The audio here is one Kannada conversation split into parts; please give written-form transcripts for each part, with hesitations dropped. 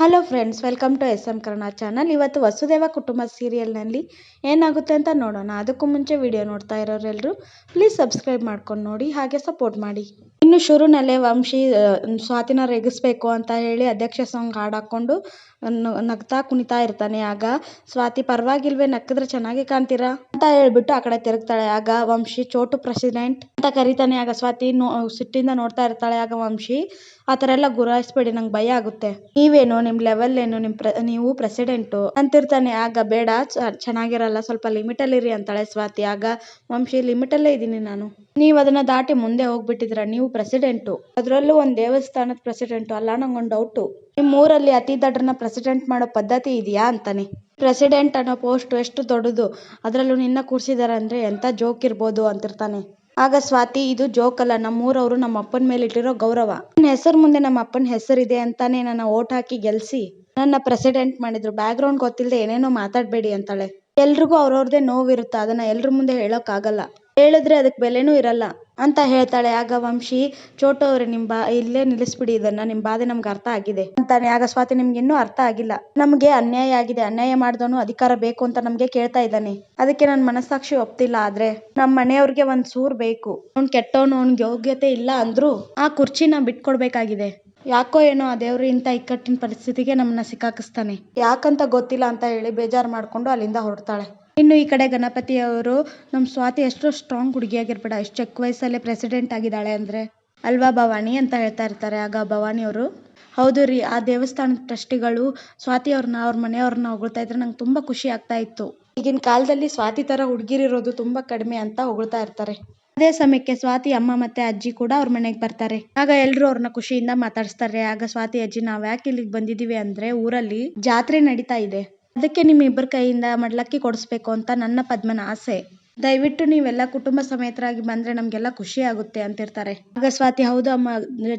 Hello friends, welcome to S M Kannada channel. ಇವತ್ತು ವಸುದೇವ ಕುಟುಂಬ ಸೀರಿಯಲ್ನಲ್ಲಿ ಏನಾಗುತ್ತೆ ಅಂತ ನೋಡೋಣ. ಅದಕ್ಕೂ ಮುಂಚೆ ವಿಡಿಯೋ ನೋಡ್ತಾ ಇರೋರೆಲ್ಲರೂ ಪ್ಲೀಸ್ ಸಬ್ಸ್ಕ್ರೈಬ್ ಮಾಡ್ಕೊಂಡು ನೋಡಿ, ಹಾಗೆ ಸಪೋರ್ಟ್ ಮಾಡಿ. ಇನ್ನು ಶುರುನಲ್ಲೇ ವಂಶಿ ಸ್ವಾತಿನ ರೇಗಿಸ್ಬೇಕು ಅಂತ ಹೇಳಿ ಅಧ್ಯಕ್ಷ ಸಾಂಗ್ ಹಾಡಾಕೊಂಡು ನಗ್ತಾ ಕುಣಿತಾ ಇರ್ತಾನೆ. ಆಗ ಸ್ವಾತಿ, ಪರವಾಗಿಲ್ವೇ, ನಕ್ಕಿದ್ರೆ ಚೆನ್ನಾಗಿ ಕಾಣ್ತೀರಾ ಅಂತ ಹೇಳ್ಬಿಟ್ಟು ಆ ಕಡೆ ತಿರುಗ್ತಾಳೆ. ಆಗ ವಂಶಿ ಚೋಟು ಪ್ರೆಸಿಡೆಂಟ್ ಅಂತ ಕರೀತಾನೆ. ಆಗ ಸ್ವಾತಿ ಸಿಟ್ಟಿಂದ ನೋಡ್ತಾ ಇರ್ತಾಳೆ. ಆಗ ವಂಶಿ, ಆ ಥರ ಎಲ್ಲ ಗುರಾಯಿಸ್ಬೇಡಿ, ನಂಗೆ ಭಯ ಆಗುತ್ತೆ. ನೀವೇನು, ನಿಮ್ ಲೆವೆಲ್ ಏನು, ನೀವು ಪ್ರೆಸಿಡೆಂಟು ಅಂತಿರ್ತಾನೆ. ಆಗ ಬೇಡ, ಚೆನ್ನಾಗಿರಲ್ಲ, ಸ್ವಲ್ಪ ಲಿಮಿಟ್ ಅಲ್ಲಿ ಇರಿ ಅಂತಾಳೆ ಸ್ವಾತಿ. ಆಗ ವಂಶಿ, ಲಿಮಿಟ್ ಅಲ್ಲೇ ಇದ್ದೀನಿ ನಾನು, ನೀವ್ ಅದನ್ನ ದಾಟಿ ಮುಂದೆ ಹೋಗ್ಬಿಟ್ಟಿದ್ರ, ನೀವು ಪ್ರೆಸಿಡೆಂಟು, ಅದ್ರಲ್ಲೂ ಒಂದ್ ದೇವಸ್ಥಾನದ ಪ್ರೆಸಿಡೆಂಟು ಅಲ್ಲ, ನಂಗೊಂದು ಡೌಟು, ನಿಮ್ ಊರಲ್ಲಿ ಅತಿ ದೊಡ್ಡನ ಪ್ರೆಸಿಡೆಂಟ್ ಮಾಡೋ ಪದ್ಧತಿ ಇದೆಯಾ ಅಂತಾನೆ. ಪ್ರೆಸಿಡೆಂಟ್ ಅನ್ನೋ ಪೋಸ್ಟ್ ಎಷ್ಟು ದೊಡ್ಡದು, ಅದ್ರಲ್ಲೂ ನಿನ್ನ ಕೂರ್ಸಿದಾರೆ ಅಂದ್ರೆ ಎಂತ ಜೋಕ್ ಇರ್ಬೋದು ಅಂತಿರ್ತಾನೆ. ಆಗ ಸ್ವಾತಿ, ಇದು ಜೋಕ್ ಅಲ್ಲ, ನಮ್ಮೂರವರು ನಮ್ಮ ಅಪ್ಪನ ಮೇಲೆ ಇಟ್ಟಿರೋ ಗೌರವ, ನನ್ನ ಹೆಸರು ಮುಂದೆ ನಮ್ಮ ಅಪ್ಪನ ಹೆಸರಿದೆ ಅಂತಾನೆ ನನ್ನ ಓಟ್ ಹಾಕಿ ಗೆಲ್ಸಿ ನನ್ನ ಪ್ರೆಸಿಡೆಂಟ್ ಮಾಡಿದ್ರು. ಬ್ಯಾಕ್ ಗ್ರೌಂಡ್ ಗೊತ್ತಿಲ್ಲದೆ ಏನೇನೋ ಮಾತಾಡ್ಬೇಡಿ ಅಂತಾಳೆ. ಎಲ್ರಿಗೂ ಅವ್ರವ್ರದೇ ನೋವಿರುತ್ತೆ, ಅದನ್ನ ಎಲ್ರ ಮುಂದೆ ಹೇಳೋಕ್ ಆಗಲ್ಲ, ಹೇಳಿದ್ರೆ ಅದಕ್ಕೆ ಬೆಲೆನೂ ಇರಲ್ಲ ಅಂತ ಹೇಳ್ತಾಳೆ. ಆಗ ವಂಶಿ, ಚೋಟು ಅವ್ರೆ, ಇಲ್ಲೇ ನಿಲ್ಲಿಸ್ಬಿಡಿ ಇದನ್ನ, ನಿಮ್ ಬಾಧೆ ನಮ್ಗೆ ಅರ್ಥ ಆಗಿದೆ ಅಂತಾನೆ. ಆಗ ಸ್ವಾತಿ, ನಿಮ್ಗೆ ಇನ್ನೂ ಅರ್ಥ ಆಗಿಲ್ಲ, ನಮ್ಗೆ ಅನ್ಯಾಯ ಆಗಿದೆ, ಅನ್ಯಾಯ ಮಾಡಿದವನು ಅಧಿಕಾರ ಬೇಕು ಅಂತ ನಮ್ಗೆ ಕೇಳ್ತಾ ಇದ್ದಾನೆ, ಅದಕ್ಕೆ ನನ್ನ ಮನಸ್ಸಾಕ್ಷಿ ಒಪ್ತಿಲ್ಲ. ಆದ್ರೆ ನಮ್ಮ ಮನೆಯವ್ರಿಗೆ ಒಂದ್ ಸೂರ್ ಬೇಕು, ಅವ್ನ್ ಕೆಟ್ಟವನು, ಅವ್ನಿಗೆ ಯೋಗ್ಯತೆ ಇಲ್ಲ ಅಂದ್ರು ಆ ಕುರ್ಚಿನ ಬಿಟ್ಕೊಡ್ಬೇಕಾಗಿದೆ. ಯಾಕೋ ಏನೋ ಆ ದೇವ್ರು ಇಂಥ ಇಕ್ಕಟ್ಟಿನ ಪರಿಸ್ಥಿತಿಗೆ ನಮ್ಮನ್ನ ಸಿಕ್ಕಾಕಿಸ್ತಾನೆ, ಯಾಕಂತ ಗೊತ್ತಿಲ್ಲ ಅಂತ ಹೇಳಿ ಬೇಜಾರು ಮಾಡ್ಕೊಂಡು ಅಲ್ಲಿಂದ ಹೊರಡ್ತಾಳೆ. ಇನ್ನು ಈ ಕಡೆ ಗಣಪತಿ ಅವರು, ನಮ್ ಸ್ವಾತಿ ಎಷ್ಟು ಸ್ಟ್ರಾಂಗ್ ಹುಡುಗಿಯಾಗಿರ್ಬೇಡ, ಎಷ್ಟು ಚಿಕ್ಕ ವಯಸ್ಸಲ್ಲೇ ಪ್ರೆಸಿಡೆಂಟ್ ಆಗಿದ್ದಾಳೆ ಅಂದ್ರೆ ಅಲ್ವಾ ಭವಾನಿ ಅಂತ ಹೇಳ್ತಾ ಇರ್ತಾರೆ. ಆಗ ಭವಾನಿ ಅವರು, ಹೌದು ರೀ, ಆ ದೇವಸ್ಥಾನದ ಟ್ರಸ್ಟಿಗಳು ಸ್ವಾತಿ ಅವ್ರ ಮನೆಯವ್ರನ್ನ ಹೊಗಳ್ತಾ ಇದ್ರೆ ನಂಗೆ ತುಂಬಾ ಖುಷಿ ಆಗ್ತಾ ಇತ್ತು. ಈಗಿನ ಕಾಲದಲ್ಲಿ ಸ್ವಾತಿ ತರ ಹುಡುಗಿರಿರೋದು ತುಂಬಾ ಕಡಿಮೆ ಅಂತ ಹೊಗಳ್ತಾ ಇರ್ತಾರೆ. ಅದೇ ಸಮಯಕ್ಕೆ ಸ್ವಾತಿ ಅಮ್ಮ ಮತ್ತೆ ಅಜ್ಜಿ ಕೂಡ ಅವ್ರ ಮನೆಗೆ ಬರ್ತಾರೆ. ಆಗ ಎಲ್ರು ಅವ್ರನ್ನ ಖುಷಿಯಿಂದ ಮಾತಾಡಿಸ್ತಾರೆ. ಆಗ ಸ್ವಾತಿ ಅಜ್ಜಿ, ನಾವ್ ಯಾಕೆ ಇಲ್ಲಿಗೆ ಬಂದಿದೀವಿ ಅಂದ್ರೆ ಊರಲ್ಲಿ ಜಾತ್ರೆ ನಡೀತಾ ಇದೆ, ಅದಕ್ಕೆ ನಿಮ್ ಇಬ್ಬರ ಕೈಯಿಂದ ಮಡ್ಲಕ್ಕಿ ಕೊಡಿಸ್ಬೇಕು ಅಂತ ನನ್ನ ಪದ್ಮನ ಆಸೆ, ದಯವಿಟ್ಟು ನೀವೆಲ್ಲ ಕುಟುಂಬ ಸಮೇತರಾಗಿ ಬಂದ್ರೆ ನಮ್ಗೆಲ್ಲ ಖುಷಿ ಆಗುತ್ತೆ ಅಂತಿರ್ತಾರೆ. ಆಗ ಸ್ವಾತಿ, ಹೌದು ಅಮ್ಮ,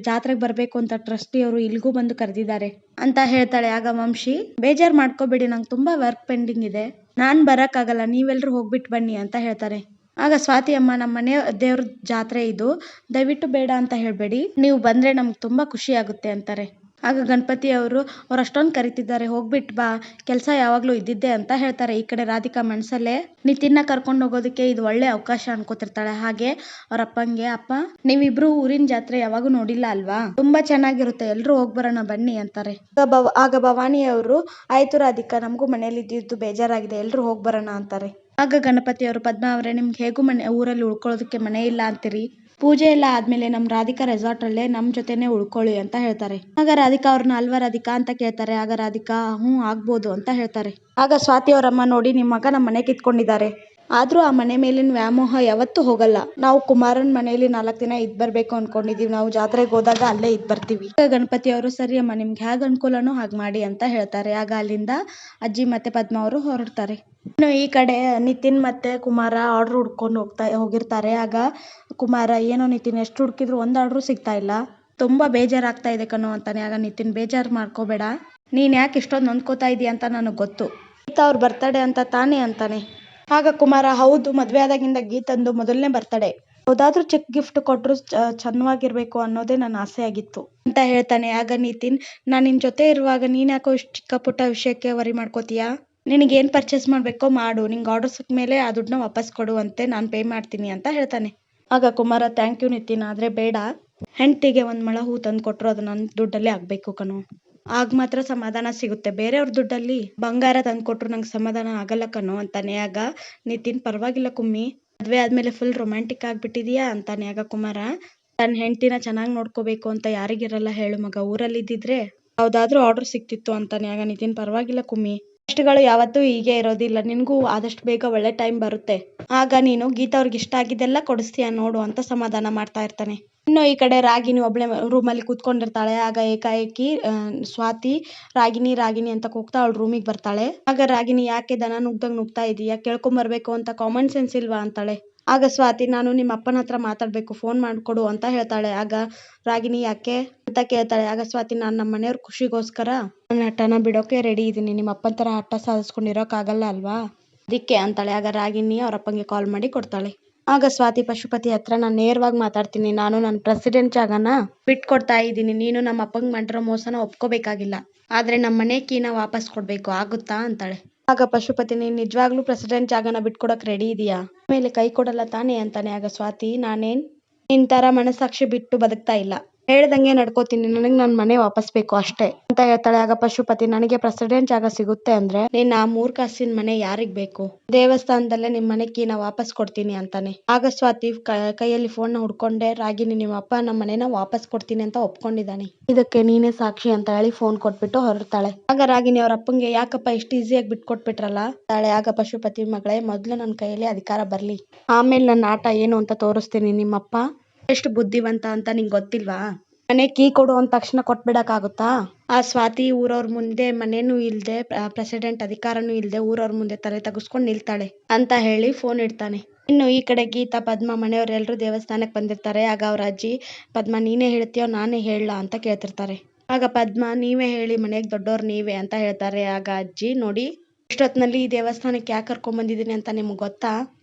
ಜಾತ್ರೆಗೆ ಬರ್ಬೇಕು ಅಂತ ಟ್ರಸ್ಟಿ ಅವರು ಇಲ್ಗೂ ಬಂದು ಕರೆದಿದ್ದಾರೆ ಅಂತ ಹೇಳ್ತಾಳೆ. ಆಗ ವಂಶಿ, ಬೇಜಾರ್ ಮಾಡ್ಕೋಬೇಡಿ, ನಂಗೆ ತುಂಬಾ ವರ್ಕ್ ಪೆಂಡಿಂಗ್ ಇದೆ, ನಾನ್ ಬರಕ್ ಆಗಲ್ಲ, ನೀವೆಲ್ರು ಹೋಗ್ಬಿಟ್ಟು ಬನ್ನಿ ಅಂತ ಹೇಳ್ತಾರೆ. ಆಗ ಸ್ವಾತಿ, ಅಮ್ಮ, ನಮ್ಮ ಮನೆ ದೇವ್ರ ಜಾತ್ರೆ ಇದು, ದಯವಿಟ್ಟು ಬೇಡ ಅಂತ ಹೇಳ್ಬೇಡಿ, ನೀವು ಬಂದ್ರೆ ನಮ್ಗೆ ತುಂಬಾ ಖುಷಿ ಆಗುತ್ತೆ ಅಂತಾರೆ. ಆಗ ಗಣಪತಿ ಅವರು, ಅವ್ರು ಅಷ್ಟೊಂದು ಕರಿತಿದ್ದಾರೆ, ಹೋಗ್ಬಿಟ್ಟು ಬಾ, ಕೆಲಸ ಯಾವಾಗ್ಲೂ ಇದ್ದಿದ್ದೆ ಅಂತ ಹೇಳ್ತಾರೆ. ಈ ಕಡೆ ರಾಧಿಕಾ ಮನ್ಸಲ್ಲೇ ನಿತಿನ್ನ ಕರ್ಕೊಂಡು ಹೋಗೋದಕ್ಕೆ ಇದು ಒಳ್ಳೆ ಅವಕಾಶ ಅನ್ಕೋತಿರ್ತಾಳೆ. ಹಾಗೆ ಅವ್ರ ಅಪ್ಪಂಗೆ, ಅಪ್ಪ, ನೀವಿಬ್ರು ಊರಿನ ಜಾತ್ರೆ ಯಾವಾಗೂ ನೋಡಿಲ್ಲ ಅಲ್ವಾ, ತುಂಬಾ ಚೆನ್ನಾಗಿರುತ್ತೆ, ಎಲ್ರು ಹೋಗ್ಬರೋಣ ಬನ್ನಿ ಅಂತಾರೆ. ಆಗ ಭವಾನಿ ಅವರು, ಆಯ್ತು ರಾಧಿಕಾ, ನಮಗೂ ಮನೇಲಿ ಇದ್ದಿದ್ದು ಬೇಜಾರಾಗಿದೆ, ಎಲ್ರು ಹೋಗ್ಬರೋಣ ಅಂತಾರೆ. ಆಗ ಗಣಪತಿ ಅವರು, ಪದ್ಮ ಅವರೇ, ನಿಮ್ಗೆ ಹೇಗೂ ಊರಲ್ಲಿ ಉಳ್ಕೊಳ್ಳೋದಕ್ಕೆ ಮನೆ ಇಲ್ಲ ಅಂತೀರಿ, ಪೂಜೆ ಎಲ್ಲ ಆದ್ಮೇಲೆ ನಮ್ ರಾಧಿಕಾ ರೆಸಾರ್ಟ್ ಅಲ್ಲೇ ನಮ್ ಜೊತೆನೆ ಉಳ್ಕೊಳ್ಳಿ ಅಂತ ಹೇಳ್ತಾರೆ. ಆಗ ರಾಧಿಕಾ ಅವ್ರನ್ನ, ಅಲ್ವಾ ರಾಧಿಕಾ ಅಂತ ಕೇಳ್ತಾರೆ. ಆಗ ರಾಧಿಕಾ, ಹ್ಞೂ ಆಗ್ಬೋದು ಅಂತ ಹೇಳ್ತಾರೆ. ಆಗ ಸ್ವಾತಿ ಅವರಮ್ಮ, ನೋಡಿ, ನಿಮ್ ಮಗ ನಮ್ಮ ಮನೆ ಕಿತ್ಕೊಂಡಿದ್ದಾರೆ, ಆದ್ರೂ ಆ ಮನೆ ಮೇಲಿನ ವ್ಯಾಮೋಹ ಯಾವತ್ತೂ ಹೋಗಲ್ಲ, ನಾವು ಕುಮಾರನ್ ಮನೆಯಲ್ಲಿ 4 ದಿನ ಇದ್ ಬರ್ಬೇಕು ಅನ್ಕೊಂಡಿದೀವಿ, ನಾವು ಜಾತ್ರೆಗೆ ಹೋದಾಗ ಅಲ್ಲೇ ಇದ್ ಬರ್ತೀವಿ. ಗಣಪತಿ ಅವರು, ಸರಿ ಅಮ್ಮ, ನಿಮ್ಗೆ ಹೇಗ್ ಅನುಕೂಲನೋ ಹಾಗೆ ಮಾಡಿ ಅಂತ ಹೇಳ್ತಾರೆ. ಆಗ ಅಲ್ಲಿಂದ ಅಜ್ಜಿ ಮತ್ತೆ ಪದ್ಮ ಅವರು ಹೊರಡ್ತಾರೆ. ಇನ್ನು ಈ ಕಡೆ ನಿತಿನ್ ಮತ್ತೆ ಕುಮಾರ ಆರ್ಡರ್ ಹುಡ್ಕೊಂಡು ಹೋಗಿರ್ತಾರೆ. ಆಗ ಕುಮಾರ, ಏನೋ ನಿತಿನ್, ಎಷ್ಟು ಹುಡುಕಿದ್ರು ಒಂದ್ ಆರ್ಡರ್ ಸಿಗ್ತಾ ಇಲ್ಲ, ತುಂಬಾ ಬೇಜಾರಾಗ್ತಾ ಇದೆ ಕಣೋ ಅಂತಾನೆ. ಆಗ ನಿತಿನ್, ಬೇಜಾರ್ ಮಾಡ್ಕೋಬೇಡ, ನೀನ್ ಯಾಕೆ ಇಷ್ಟೊಂದು ನೊಂದ್ಕೋತಾ ಇದೀಯ ಅಂತ ನನಗೆ ಗೊತ್ತು, ಗೀತಾ ಅವ್ರ ಬರ್ತಡೇ ಅಂತ ತಾನೇ ಅಂತಾನೆ. ಆಗ ಕುಮಾರ, ಹೌದು, ಮದ್ವೆ ಆದಾಗಿಂದ ಗೀತಂದು ಮೊದಲನೇ ಬರ್ತಡೇ, ಯಾವ್ದಾದ್ರು ಚಿಕ್ಕ ಗಿಫ್ಟ್ ಕೊಟ್ರು ಚೆನ್ನಾಗಿರ್ಬೇಕು ಅನ್ನೋದೇ ನನ್ನ ಆಸೆ ಆಗಿತ್ತು ಅಂತ ಹೇಳ್ತಾನೆ. ಆಗ ನಿತಿನ್, ನಾನ್ ನಿನ್ ಜೊತೆ ಇರುವಾಗ ನೀನ್ ಯಾಕೋ ಇಷ್ಟು ಚಿಕ್ಕ ಪುಟ್ಟ ವಿಷಯಕ್ಕೆ ವರಿ ಮಾಡ್ಕೋತೀಯಾ, ನಿನಗೆ ಏನ್ ಪರ್ಚೇಸ್ ಮಾಡ್ಬೇಕೋ ಮಾಡು, ನಿಂಗೆ ಆರ್ಡರ್ ಸಿಕ್ಕ ಮೇಲೆ ಆ ದುಡ್ಡನ್ನ ವಾಪಸ್ ಕೊಡುವಂತೆ ನಾನು ಪೇ ಮಾಡ್ತೀನಿ ಅಂತ ಹೇಳ್ತಾನೆ. ಆಗ ಕುಮಾರ, ಥ್ಯಾಂಕ್ ಯು ನಿತಿನ್, ಆದ್ರೆ ಬೇಡ, ಹೆಂಡತಿಗೆ ಒಂದ್ ಮೊಳ ಹೂ ತಂದು ಕೊಟ್ರು ಅದು ನನ್ನ ದುಡ್ಡಲ್ಲೇ ಆಗ್ಬೇಕು ಕಣೋ, ಆಗ ಮಾತ್ರ ಸಮಾಧಾನ ಸಿಗುತ್ತೆ, ಬೇರೆಯವ್ರ ದುಡ್ಡಲ್ಲಿ ಬಂಗಾರ ತಂದು ಕೊಟ್ರು ನಂಗೆ ಸಮಾಧಾನ ಆಗಲ್ಲ ಕಣೋ ಅಂತಾನೆ. ಆಗ ನಿತಿನ್, ಪರವಾಗಿಲ್ಲ ಕುಮ್ಮಿ, ಮದ್ವೆ ಆದ್ಮೇಲೆ ಫುಲ್ ರೊಮ್ಯಾಂಟಿಕ್ ಆಗ್ಬಿಟ್ಟಿದೀಯಾ ಅಂತಾನೆ. ಆಗ ಕುಮಾರ, ತನ್ನ ಹೆಂಡತಿನ ಚೆನ್ನಾಗಿ ನೋಡ್ಕೋಬೇಕು ಅಂತ ಯಾರಿಗಿರಲ್ಲ ಹೇಳು ಮಗ, ಊರಲ್ಲಿ ಇದ್ದಿದ್ರೆ ಯಾವ್ದಾದ್ರೂ ಆರ್ಡರ್ ಸಿಕ್ತಿತ್ತು ಅಂತಾನೆ. ಆಗ ನಿತಿನ್, ಪರವಾಗಿಲ್ಲ ಕುಮ್ಮಿ, ಗಳು ಯಾವತ್ತೂ ಹೀಗೆ ಇರೋದಿಲ್ಲ, ನಿನ್ಗೂ ಆದಷ್ಟು ಬೇಗ ಒಳ್ಳೆ ಟೈಮ್ ಬರುತ್ತೆ, ಆಗ ನೀನು ಗೀತಾ ಅವ್ರಿಗೆ ಇಷ್ಟ ಆಗಿದ್ದೆಲ್ಲ ಕೊಡಿಸ್ತೀಯ ನೋಡು ಅಂತ ಸಮಾಧಾನ ಮಾಡ್ತಾ ಇರ್ತಾನೆ. ಇನ್ನು ಈ ಕಡೆ ರಾಗಿನಿ ಒಬ್ಳೆ ರೂಮಲ್ಲಿ ಕೂತ್ಕೊಂಡಿರ್ತಾಳೆ. ಆಗ ಏಕಾಏಕಿ ಸ್ವಾತಿ, ರಾಗಿನಿ ರಾಗಿನಿ ಅಂತ ಕೂಗ್ತಾ ಅವಳು ರೂಮಿಗೆ ಬರ್ತಾಳೆ. ಆಗ ರಾಗಿನಿ, ಯಾಕೆ ದನ ನುಗ್ದಂಗ್ ನುಗ್ತಾ ಇದೀಯಾ, ಕೇಳ್ಕೊಂಬರ್ಬೇಕು ಅಂತ ಕಾಮನ್ ಸೆನ್ಸ್ ಇಲ್ವಾ ಅಂತಾಳೆ. ಆಗ ಸ್ವಾತಿ, ನಾನು ನಿಮ್ಮ ಅಪ್ಪನ ಹತ್ರ ಮಾತಾಡ್ಬೇಕು, ಫೋನ್ ಮಾಡ್ಕೊಡು ಅಂತ ಹೇಳ್ತಾಳೆ. ಆಗ ರಾಗಿನಿ, ಯಾಕೆ ಅಂತ ಕೇಳ್ತಾಳೆ. ಆಗ ಸ್ವಾತಿ, ನಾನು ನಮ್ಮ ಮನೆಯವ್ರ ಖುಷಿಗೋಸ್ಕರ ನನ್ನ ಹಠನ ಬಿಡೋಕೆ ರೆಡಿ ಇದೀನಿ, ನಿಮ್ಮ ಅಪ್ಪನ ತರ ಹಠ ಸಾಧಿಸ್ಕೊಂಡಿರೋಕ್ ಆಗಲ್ಲ ಅಲ್ವಾ, ಅದಕ್ಕೆ ಅಂತಾಳೆ. ಆಗ ರಾಗಿನಿ ಅವ್ರ ಅಪ್ಪಂಗೆ ಕಾಲ್ ಮಾಡಿ ಕೊಡ್ತಾಳೆ. ಆಗ ಸ್ವಾತಿ ಪಶುಪತಿ ಹತ್ರ ನಾನು ನೇರವಾಗಿ ಮಾತಾಡ್ತೀನಿ, ನಾನು ನನ್ನ ಪ್ರೆಸಿಡೆಂಟ್ ಜಾಗನ ಬಿಟ್ಕೊಡ್ತಾ ಇದ್ದೀನಿ, ನೀನು ನಮ್ಮ ಅಪ್ಪಂಗೆ ಮಾಡಿರೋ ಮೋಸನ ಒಪ್ಕೋಬೇಕಾಗಿಲ್ಲ, ಆದ್ರೆ ನಮ್ಮ ಮನೆ ಕೀನ ವಾಪಸ್ ಕೊಡ್ಬೇಕು, ಆಗುತ್ತಾ ಅಂತಾಳೆ. ಆಗ ಪಶುಪತಿ, ನೀನ್ ನಿಜವಾಗ್ಲೂ ಪ್ರೆಸಿಡೆಂಟ್ ಜಾಗನ ಬಿಟ್ಕೊಡಕ್ ರೆಡಿ ಇದೆಯಾ, ಮೇಲೆ ಕೈ ಕೊಡಲ್ಲ ತಾನೇ ಅಂತಾನೆ. ಆಗ ಸ್ವಾತಿ, ನಾನೇನ್ ನಿನ್ ತರ ಮನಸ್ಸಾಕ್ಷಿ ಬಿಟ್ಟು ಬದುಕ್ತಾ ಇಲ್ಲ, ಹೇಳ್ದಂಗೆ ನಡ್ಕೋತೀನಿ, ನನಗೆ ನನ್ನ ಮನೆ ವಾಪಸ್ ಬೇಕು ಅಷ್ಟೇ ಅಂತ ಹೇಳ್ತಾಳೆ. ಆಗ ಪಶುಪತಿ, ನನಗೆ ಪ್ರೆಸಿಡೆಂಟ್ ಜಾಗ ಸಿಗುತ್ತೆ ಅಂದ್ರೆ ನಿನ್ನ ಆ ಮೂರ್ಖಾಸಿನ ಮನೆ ಯಾರಿಗ್ ಬೇಕು, ದೇವಸ್ಥಾನದಲ್ಲೇ ನಿಮ್ ಮನೆ ಕೀನ ವಾಪಸ್ ಕೊಡ್ತೀನಿ ಅಂತಾನೆ. ಆಗ ಸ್ವಾತಿ ಕೈಯಲ್ಲಿ ಫೋನ್ ನ ಹುಡ್ಕೊಂಡೆ, ರಾಗಿನಿ ನಿಮ್ಮ ಅಪ್ಪ ನಮ್ಮ ಮನೆನ ವಾಪಸ್ ಕೊಡ್ತೀನಿ ಅಂತ ಒಪ್ಕೊಂಡಿದ್ದಾನೆ, ಇದಕ್ಕೆ ನೀನೇ ಸಾಕ್ಷಿ ಅಂತ ಹೇಳಿ ಫೋನ್ ಕೊಟ್ಬಿಟ್ಟು ಹೊರಡ್ತಾಳೆ. ಆಗ ರಾಗಿನಿ ಅವ್ರ ಅಪ್ಪಂಗೆ, ಯಾಕಪ್ಪ ಇಷ್ಟು ಈಸಿಯಾಗಿ ಬಿಟ್ಕೊಟ್ಬಿಟ್ರಲ್ಲ ತಾಳೆ. ಆಗ ಪಶುಪತಿ, ಮಗಳೇ ಮೊದ್ಲು ನನ್ನ ಕೈಯಲ್ಲಿ ಅಧಿಕಾರ ಬರ್ಲಿ, ಆಮೇಲೆ ನನ್ನ ಆಟ ಏನು ಅಂತ ತೋರಿಸ್ತೀನಿ, ನಿಮ್ಮಪ್ಪ ಎಷ್ಟು ಬುದ್ಧಿವಂತ ಅಂತ ನಿಂಗೆ ಗೊತ್ತಿಲ್ವಾ, ಮನೆ ಕೀ ಕೊಡು ಅಂದ ತಕ್ಷಣ ಕೊಟ್ಬಿಡಕ್ಕಾಗುತ್ತಾ. ಆ ಸ್ವಾತಿ ಊರವ್ರ ಮುಂದೆ ಮನೇನು ಇಲ್ದೆ ಪ್ರೆಸಿಡೆಂಟ್ ಅಧಿಕಾರನೂ ಇಲ್ದೆ ಊರವ್ರ ಮುಂದೆ ತಲೆ ತಗ್ಸ್ಕೊಂಡ್ ನಿಲ್ತಾಳೆ ಅಂತ ಹೇಳಿ ಫೋನ್ ಇಡ್ತಾನೆ. ಇನ್ನು ಈ ಕಡೆ ಗೀತಾ ಪದ್ಮ ಮನೆಯವರೆಲ್ಲರೂ ದೇವಸ್ಥಾನಕ್ಕೆ ಬಂದಿರ್ತಾರೆ. ಆಗ ಅವ್ರ ಅಜ್ಜಿ, ಪದ್ಮ ನೀನೇ ಹೇಳ್ತೀಯೋ ನಾನೇ ಹೇಳಲಾ ಅಂತ ಕೇಳ್ತಿರ್ತಾರೆ. ಆಗ ಪದ್ಮ, ನೀವೇ ಹೇಳಿ, ಮನೆಗೆ ದೊಡ್ಡವ್ರು ನೀವೇ ಅಂತ ಹೇಳ್ತಾರೆ. ಆಗ ಅಜ್ಜಿ, ನೋಡಿ ಇಷ್ಟೊತ್ತಿನಲ್ಲಿ ಈ ದೇವಸ್ಥಾನಕ್ಕೆ ಯಾಕೆ ಕರ್ಕೊಂಡ್ ಬಂದಿದ್ದೀನಿ ಅಂತ ನಿಮ್ಗೆ ಗೊತ್ತಾ,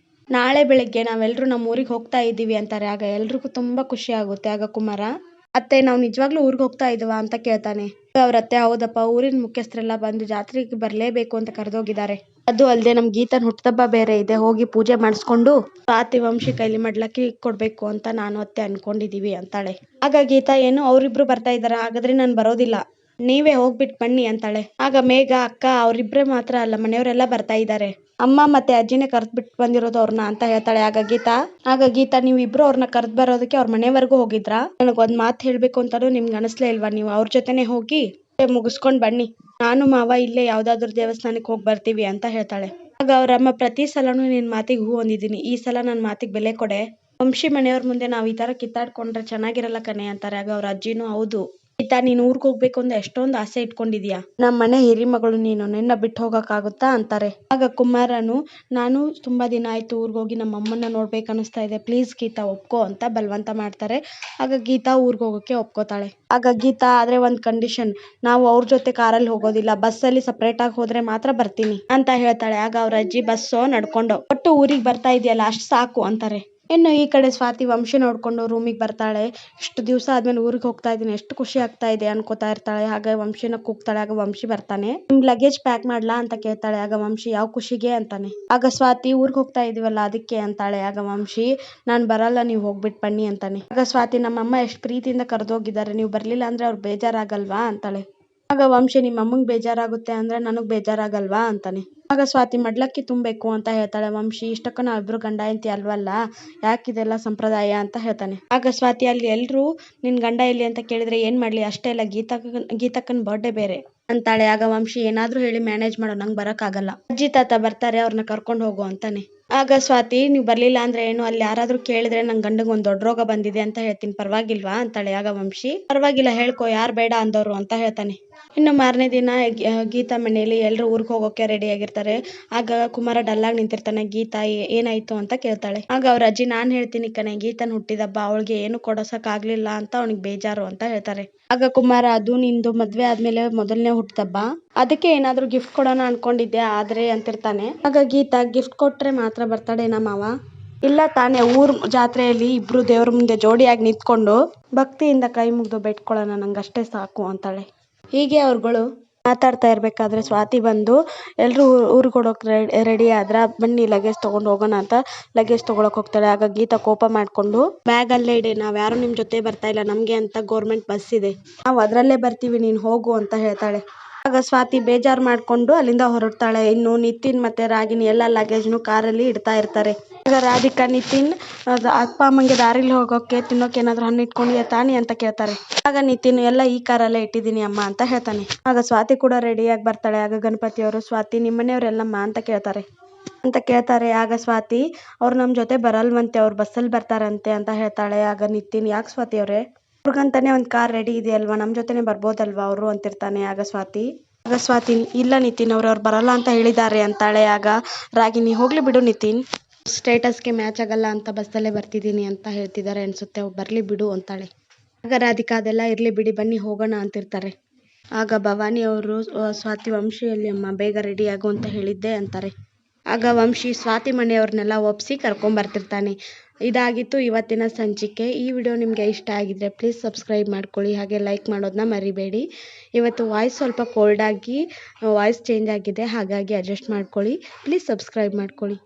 ನಾಳೆ ಬೆಳಿಗ್ಗೆ ನಾವೆಲ್ಲರೂ ನಮ್ಮ ಊರಿಗೆ ಹೋಗ್ತಾ ಇದ್ದೀವಿ ಅಂತಾರೆ. ಆಗ ಎಲ್ರಿಗೂ ತುಂಬಾ ಖುಷಿ ಆಗುತ್ತೆ. ಆಗ ಕುಮಾರ, ಅತ್ತೆ ನಾವು ನಿಜವಾಗ್ಲೂ ಊರಿಗೆ ಹೋಗ್ತಾ ಇದೀವಾ ಅಂತ ಕೇಳ್ತಾನೆ. ಅವ್ರ ಅತ್ತೆ, ಹೌದಪ್ಪ, ಊರಿನ ಮುಖ್ಯಸ್ಥರೆಲ್ಲ ಬಂದು ಜಾತ್ರೆಗೆ ಬರ್ಲೇಬೇಕು ಅಂತ ಕರೆದೋಗಿದ್ದಾರೆ, ಅದು ಅಲ್ಲದೆ ನಮ್ ಗೀತನ್ ಹುಟ್ಟದಬ್ಬ ಬೇರೆ ಇದೆ, ಹೋಗಿ ಪೂಜೆ ಮಾಡಿಸ್ಕೊಂಡು ಸ್ವಾತಿ ವಂಶಿ ಕೈಲಿ ಮಡ್ಲಕ್ಕಿ ಕೊಡ್ಬೇಕು ಅಂತ ನಾನು ಅತ್ತೆ ಅನ್ಕೊಂಡಿದೀವಿ ಅಂತಾಳೆ. ಆಗ ಗೀತಾ, ಏನು ಅವ್ರಿಬ್ರು ಬರ್ತಾ ಇದಾರ, ಹಾಗಾದ್ರೆ ನಾನು ಬರೋದಿಲ್ಲ, ನೀವೇ ಹೋಗ್ಬಿಟ್ಟು ಬನ್ನಿ ಅಂತಾಳೆ. ಆಗ ಮೇಘ, ಅಕ್ಕ ಅವ್ರಿಬ್ರೆ ಮಾತ್ರ ಅಲ್ಲ, ಮನೆಯವರೆಲ್ಲ ಬರ್ತಾ ಇದ್ದಾರೆ, ಅಮ್ಮ ಮತ್ತೆ ಅಜ್ಜಿನೇ ಕರ್ದ್ ಬಿಟ್ಟು ಬಂದಿರೋದು ಅವ್ರನ್ನ ಅಂತ ಹೇಳ್ತಾಳೆ. ಆಗ ಗೀತಾ, ನೀವು ಇಬ್ರು ಅವ್ರನ್ನ ಕರ್ದ್ ಬರೋದಕ್ಕೆ ಅವ್ರ ಮನೆವರೆಗೂ ಹೋಗಿದ್ರಾ, ನನಗೊಂದ್ ಮಾತು ಹೇಳ್ಬೇಕು ಅಂತಾನು ನಿಮ್ಗೆ ಅನಿಸ್ಲೇ ಇಲ್ವಾ, ನೀವು ಅವ್ರ ಜೊತೆನೆ ಹೋಗಿ ಮುಗಿಸ್ಕೊಂಡ್ ಬನ್ನಿ, ನಾನು ಮಾವ ಇಲ್ಲೇ ಯಾವ್ದಾದ್ರು ದೇವಸ್ಥಾನಕ್ಕೆ ಹೋಗಿ ಬರ್ತೀವಿ ಅಂತ ಹೇಳ್ತಾಳೆ. ಆಗ ಅವ್ರಮ್ಮ, ಪ್ರತಿ ಸಲನೂ ನಿನ್ ಮಾತಿಗೆ ಹೂ ಅಂದಿದ್ದೀನಿ, ಈ ಸಲ ನನ್ ಮಾತಿಗೆ ಬೆಲೆ ಕೊಡೆ, ವಂಶಿ ಮನೆಯವ್ರ ಮುಂದೆ ನಾವ್ ಈ ತರ ಕಿತ್ತಾಡ್ಕೊಂಡ್ರೆ ಚೆನ್ನಾಗಿರಲ್ಲ ಕಣೆ ಅಂತಾರೆ. ಆಗ ಅವ್ರ ಅಜ್ಜಿನೂ, ಹೌದು ಗೀತಾ, ನೀನ್ ಊರ್ಗ್ ಹೋಗ್ಬೇಕು ಅಂತ ಎಷ್ಟೊಂದು ಆಸೆ ಇಟ್ಕೊಂಡಿದ್ಯಾ, ನಮ್ಮ ಮನೆ ಹಿರಿ ಮಗಳು ನೀನು, ನಿನ್ನ ಬಿಟ್ಟು ಹೋಗಕ್ ಆಗುತ್ತಾ ಅಂತಾರೆ. ಆಗ ಕುಮಾರನು, ನಾನು ತುಂಬಾ ದಿನ ಆಯ್ತು ಊರ್ಗ್ ಹೋಗಿ ನಮ್ಮ ಅಮ್ಮನ್ನ ನೋಡ್ಬೇಕು ಅನಿಸ್ತಾ ಇದೆ, ಪ್ಲೀಸ್ ಗೀತಾ ಒಪ್ಕೋ ಅಂತ ಬಲವಂತ ಮಾಡ್ತಾರೆ. ಆಗ ಗೀತಾ ಊರ್ಗ್ ಹೋಗಕ್ಕೆ ಒಪ್ಕೋತಾಳೆ. ಆಗ ಗೀತಾ, ಆದ್ರೆ ಒಂದ್ ಕಂಡೀಷನ್, ನಾವು ಅವ್ರ ಜೊತೆ ಕಾರಲ್ಲಿ ಹೋಗೋದಿಲ್ಲ, ಬಸ್ಸಲ್ಲಿ ಸಪ್ರೇಟ್ ಆಗಿ ಹೋದ್ರೆ ಮಾತ್ರ ಬರ್ತೀನಿ ಅಂತ ಹೇಳ್ತಾಳೆ. ಆಗ ಅವ್ರ ಅಜ್ಜಿ, ಬಸ್ಸೋ ನಡ್ಕೊಂಡು, ಒಟ್ಟು ಊರಿಗೆ ಬರ್ತಾ ಇದೆಯಲ್ಲ ಅಷ್ಟ್ ಸಾಕು ಅಂತಾರೆ. ಇನ್ನು ಈ ಕಡೆ ಸ್ವಾತಿ ವಂಶಿ ನೋಡ್ಕೊಂಡು ರೂಮಿಗೆ ಬರ್ತಾಳೆ. ಇಷ್ಟು ದಿವಸ ಆದ್ಮೇಲೆ ಊರಿಗೆ ಹೋಗ್ತಾ ಇದ್ದೀನಿ, ಎಷ್ಟು ಖುಷಿ ಆಗ್ತಾ ಇದೆ ಅನ್ಕೋತಾ ಇರ್ತಾಳೆ. ಆಗ ವಂಶಿನ ಕೂಗ್ತಾಳೆ. ಆಗ ವಂಶಿ ಬರ್ತಾನೆ. ನಿಮ್ ಲಗೇಜ್ ಪ್ಯಾಕ್ ಮಾಡ್ಲಾ ಅಂತ ಕೇಳ್ತಾಳೆ. ಆಗ ವಂಶಿ, ಯಾವ ಖುಷಿಗೆ ಅಂತಾನೆ. ಆಗ ಸ್ವಾತಿ, ಊರಿಗೆ ಹೋಗ್ತಾ ಇದೀವಲ್ಲ ಅದಕ್ಕೆ ಅಂತಾಳೆ. ಆಗ ವಂಶಿ, ನಾನ್ ಬರಲ್ಲ, ನೀವು ಹೋಗ್ಬಿಟ್ಟು ಬನ್ನಿ ಅಂತಾನೆ. ಆಗ ಸ್ವಾತಿ, ನಮ್ಮಮ್ಮ ಎಷ್ಟು ಪ್ರೀತಿಯಿಂದ ಕರೆದೋಗಿದ್ದಾರೆ, ನೀವು ಬರ್ಲಿಲ್ಲ ಅಂದ್ರೆ ಅವ್ರು ಬೇಜಾರಾಗಲ್ವಾ ಅಂತಾಳೆ. ಆಗ ವಂಶಿ, ನಿಮ್ಮ ಅಮ್ಮಂಗ್ ಬೇಜಾರಾಗುತ್ತೆ ಅಂದ್ರೆ ನನಗ್ ಬೇಜಾರಾಗಲ್ವಾ ಅಂತಾನೆ. ಆಗ ಸ್ವಾತಿ, ಮಡ್ಲಕ್ಕಿ ತುಂಬಬೇಕು ಅಂತ ಹೇಳ್ತಾಳೆ. ವಂಶಿ, ಇಷ್ಟಕ್ಕ ನಾವಿಬ್ರು ಗಂಡ ಹೆಂಡತಿ ಅಲ್ವಲ್ಲ, ಯಾಕಿದೆಲ್ಲ ಸಂಪ್ರದಾಯ ಅಂತ ಹೇಳ್ತಾನೆ. ಆಗ ಸ್ವಾತಿ, ಅಲ್ಲಿ ಎಲ್ರು ನಿನ್ ಗಂಡ ಎಲ್ಲಿ ಅಂತ ಕೇಳಿದ್ರೆ ಏನ್ ಮಾಡ್ಲಿ, ಅಷ್ಟೇ ಅಲ್ಲ ಗೀತಕ್ಕನ್ ಬರ್ಡೇ ಬೇರೆ ಅಂತಾಳೆ. ಆಗ ವಂಶಿ, ಏನಾದ್ರೂ ಹೇಳಿ ಮ್ಯಾನೇಜ್ ಮಾಡೋ, ನಂಗೆ ಬರಕ್ ಆಗಲ್ಲ, ಅಜ್ಜಿ ತಾತ ಬರ್ತಾರೆ, ಅವ್ರನ್ನ ಕರ್ಕೊಂಡು ಹೋಗು ಅಂತಾನೆ. ಆಗ ಸ್ವಾತಿ, ನೀವು ಬರ್ಲಿಲ್ಲ ಅಂದ್ರೆ ಏನು, ಅಲ್ಲಿ ಯಾರಾದ್ರೂ ಕೇಳಿದ್ರೆ ನನ್ ಗಂಡಗ್ ಒಂದ್ ದೊಡ್ಡ ರೋಗ ಬಂದಿದೆ ಅಂತ ಹೇಳ್ತೀನಿ, ಪರವಾಗಿಲ್ವಾ ಅಂತಾಳೆ. ಆಗ ವಂಶಿ, ಪರವಾಗಿಲ್ಲ ಹೇಳ್ಕೊ, ಯಾರು ಬೇಡ ಅಂದವ್ರು ಅಂತ ಹೇಳ್ತಾನೆ. ಇನ್ನು ಮಾರನೇ ದಿನ ಗೀತಾ ಮನೆಯಲ್ಲಿ ಎಲ್ರು ಊರಿಗೆ ಹೋಗೋಕೆ ರೆಡಿ ಆಗಿರ್ತಾರೆ. ಆಗ ಕುಮಾರ ಡಲ್ಲಾಗಿ ನಿಂತಿರ್ತಾನೆ. ಗೀತಾ, ಏನಾಯ್ತು ಅಂತ ಕೇಳ್ತಾಳೆ. ಆಗ ಅವ್ರ ಅಜ್ಜಿ, ನಾನ್ ಹೇಳ್ತೀನಿ ಕಣೆ, ಗೀತನ್ ಹುಟ್ಟಿದಬ್ಬ, ಅವಳಿಗೆ ಏನು ಕೊಡಸಕ್ ಆಗ್ಲಿಲ್ಲ ಅಂತ ಅವನಿಗೆ ಬೇಜಾರು ಅಂತ ಹೇಳ್ತಾರೆ. ಆಗ ಕುಮಾರ, ಅದು ನಿಂದು ಮದ್ವೆ ಆದ್ಮೇಲೆ ಮೊದಲನೇ ಹುಟ್ಟಿದಬ್ಬ, ಅದಕ್ಕೆ ಏನಾದ್ರೂ ಗಿಫ್ಟ್ ಕೊಡೋಣ ಅನ್ಕೊಂಡಿದ್ದೆ, ಆದ್ರೆ ಅಂತಿರ್ತಾನೆ. ಆಗ ಗೀತಾ, ಗಿಫ್ಟ್ ಕೊಟ್ರೆ ಮಾತ್ರ ಬರ್ತಾಡೇನ ಮಾವ, ಇಲ್ಲ ತಾನೇ, ಊರ್ ಜಾತ್ರೆಯಲ್ಲಿ ಇಬ್ರು ದೇವ್ರ ಮುಂದೆ ಜೋಡಿಯಾಗಿ ನಿಂತ್ಕೊಂಡು ಭಕ್ತಿಯಿಂದ ಕೈ ಮುಗ್ದು ಬೇಡ್ಕೊಳ್ಳೋಣ, ನಂಗಷ್ಟೇ ಸಾಕು ಅಂತಾಳೆ. ಹೀಗೆ ಅವ್ರುಗಳು ಮಾತಾಡ್ತಾ ಇರ್ಬೇಕಾದ್ರೆ ಸ್ವಾತಿ ಬಂದು, ಎಲ್ರು ಊರಿಗೆ ಹೊಡೋಕ್ ರೆಡಿ ಆದ್ರ, ಬನ್ನಿ ಲಗೇಜ್ ತಗೊಂಡು ಹೋಗೋಣ ಅಂತ ಲಗೇಜ್ ತಗೊಳಕ್ ಹೋಗ್ತಾಳೆ. ಆಗ ಗೀತಾ ಕೋಪ ಮಾಡ್ಕೊಂಡು, ಬ್ಯಾಗ್ ಅಲ್ಲೇ ಇಡಿ, ನಾವ್ ಯಾರು ನಿಮ್ ಜೊತೆ ಬರ್ತಾ ಇಲ್ಲ, ನಮ್ಗೆ ಅಂತ ಗೌರ್ಮೆಂಟ್ ಬಸ್ ಇದೆ, ನಾವ್ ಅದ್ರಲ್ಲೇ ಬರ್ತೀವಿ, ನೀನ್ ಹೋಗು ಅಂತ ಹೇಳ್ತಾಳೆ. ಆಗ ಸ್ವಾತಿ ಬೇಜಾರ್ ಮಾಡ್ಕೊಂಡು ಅಲ್ಲಿಂದ ಹೊರಡ್ತಾಳೆ. ಇನ್ನು ನಿತಿನ್ ಮತ್ತೆ ರಾಗಿಣಿ ಎಲ್ಲ ಲಗೇಜ್ನು ಕಾರಲ್ಲಿ ಇಡ್ತಾ ಇರ್ತಾರೆ. ಆಗ ರಾಧಿಕಾ, ನಿತಿನ್, ಅಪ್ಪ ಅಮ್ಮಂಗೆ ದಾರಿಲಿ ಹೋಗೋಕೆ ತಿನ್ನೋಕೆ ಏನಾದ್ರು ಹಣ್ಣು ಇಟ್ಕೊಂಡಿದ್ಯಾ ತಾನಿ ಅಂತ ಕೇಳ್ತಾರೆ. ಆಗ ನಿತಿನ್, ಎಲ್ಲ ಈ ಕಾರಲ್ಲೇ ಇಟ್ಟಿದ್ದೀನಿ ಅಮ್ಮ ಅಂತ ಹೇಳ್ತಾನೆ. ಆಗ ಸ್ವಾತಿ ಕೂಡ ರೆಡಿಯಾಗಿ ಬರ್ತಾಳೆ. ಆಗ ಗಣಪತಿ ಅವರು, ಸ್ವಾತಿ ನಿಮ್ಮನೆಯವರೆಲ್ಲಮ್ಮ ಅಂತ ಕೇಳ್ತಾರೆ. ಆಗ ಸ್ವಾತಿ, ಅವ್ರು ನಮ್ ಜೊತೆ ಬರಲ್ವಂತೆ, ಅವ್ರು ಬಸ್ಸಲ್ಲಿ ಬರ್ತಾರಂತೆ ಅಂತ ಹೇಳ್ತಾಳೆ. ಆಗ ನಿತಿನ್, ಯಾಕೆ ಸ್ವಾತಿ ಅವ್ರೆ, ಅವ್ರಿಗಂತಾನೆ ಒಂದ್ ಕಾರ್ ರೆಡಿ ಇದೆಯಲ್ವಾ, ನಮ್ ಜೊತೆನೆ ಬರ್ಬೋದಲ್ವಾ ಅವರು ಅಂತಿರ್ತಾನೆ. ಆಗ ಸ್ವಾತಿ, ಇಲ್ಲ ನಿತಿನ್ ಅವ್ರು ಬರಲ್ಲ ಅಂತ ಹೇಳಿದ್ದಾರೆ ಅಂತಾಳೆ. ಆಗ ರಾಗಿಣಿ, ಹೋಗ್ಲಿ ಬಿಡು ನಿತಿನ್, ಸ್ಟೇಟಸ್ಗೆ ಮ್ಯಾಚ್ ಆಗಲ್ಲ ಅಂತ ಬಸ್ಸಲ್ಲೇ ಬರ್ತಿದ್ದೀನಿ ಅಂತ ಹೇಳ್ತಿದ್ದಾರೆ ಅನ್ಸುತ್ತೆ, ಬರ್ಲಿ ಬಿಡು ಅಂತಾಳೆ. ಆಗ ರಾಧಿಕಾ, ಅದೆಲ್ಲ ಇರ್ಲಿ ಬಿಡಿ, ಬನ್ನಿ ಹೋಗೋಣ ಅಂತಿರ್ತಾರೆ. ಆಗ ಭವಾನಿ ಅವರು, ಸ್ವಾತಿ ವಂಶಿಯಲ್ಲಿ ಅಮ್ಮ, ಬೇಗ ರೆಡಿ ಆಗು ಅಂತ ಹೇಳಿದ್ದೆ ಅಂತಾರೆ. ಆಗ ವಂಶಿ ಸ್ವಾತಿ ಮನೆಯವ್ರನ್ನೆಲ್ಲ ಒಪ್ಪಿಸಿ ಕರ್ಕೊಂಬರ್ತಿರ್ತಾನೆ. ಇದಾಗಿತ್ತು ಇವತ್ತಿನ ಸಂಚಿಕೆ. ಈ ವಿಡಿಯೋ ನಿಮಗೆ ಇಷ್ಟ ಆಗಿದ್ರೆ ಪ್ಲೀಸ್ ಸಬ್ಸ್ಕ್ರೈಬ್ ಮಾಡ್ಕೊಳ್ಳಿ, ಹಾಗೆ ಲೈಕ್ ಮಾಡೋದನ್ನ ಮರಿಬೇಡಿ. ಇವತ್ತು ವಾಯ್ಸ್ ಸ್ವಲ್ಪ ಕೋಲ್ಡಾಗಿ ವಾಯ್ಸ್ ಚೇಂಜ್ ಆಗಿದೆ, ಹಾಗಾಗಿ ಅಡ್ಜಸ್ಟ್ ಮಾಡ್ಕೊಳ್ಳಿ. ಪ್ಲೀಸ್ ಸಬ್ಸ್ಕ್ರೈಬ್ ಮಾಡ್ಕೊಳ್ಳಿ.